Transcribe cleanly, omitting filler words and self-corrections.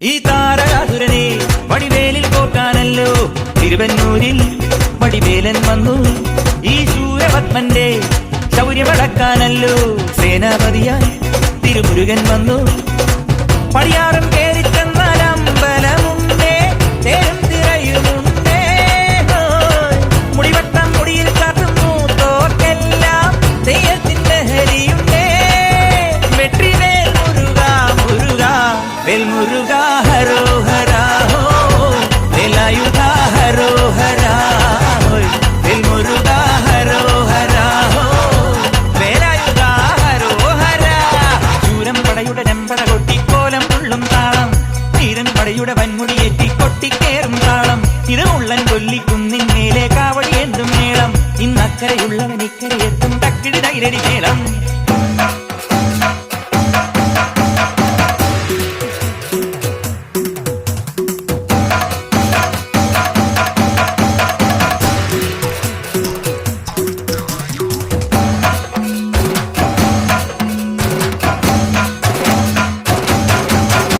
ഈ താരകാസുരനെ വടിവേലിൽ കോർക്കാനല്ലോ തിരുവന്നൂരിൽ വടിവേലൻ വന്നു. ഈ ശൂരപത്മന്റെ ശൗര്യമടക്കാനല്ലോ സേനാപതിയായി തിരുമുരുകൻ വന്നു. പടിയാറും കേറി ചെന്നാൽ അമ്പലമുണ്ടേ, തേരും തിരയുമുണ്ടേ. മുടിവട്ടം മുടിയിൽ കാട്ടുന്നു തോക്കെല്ലാം തെയ്യത്തിന്റെ ഹരിയുണ്ടേ. വെട്രിവേൽ മുരുക മുരുക വേൽ മുരുക ഹരോഹരാ ഹോ, വേലായുധ ഹരോഹരാ വേൽ മുരുക ഹരോഹരാ ഹോ, വേലായുധ ഹരോഹരാ. ശൂരം പടയുടെ രമ്പട കൊട്ടിക്കോലം തുള്ളും താളം, ധീരൻ പടയുടെ വൻമുടിയേറ്റി കൊട്ടിക്കേറും താളം. ഇത് ഉള്ളൻ കൊല്ലിക്കുന്നിൻ മേലെ കാവടി എന്തും മേളം. ഇന്നക്കരയുള്ളവൻ ഇക്കരയെത്തും തക്കിടി തൈരടി മേളം.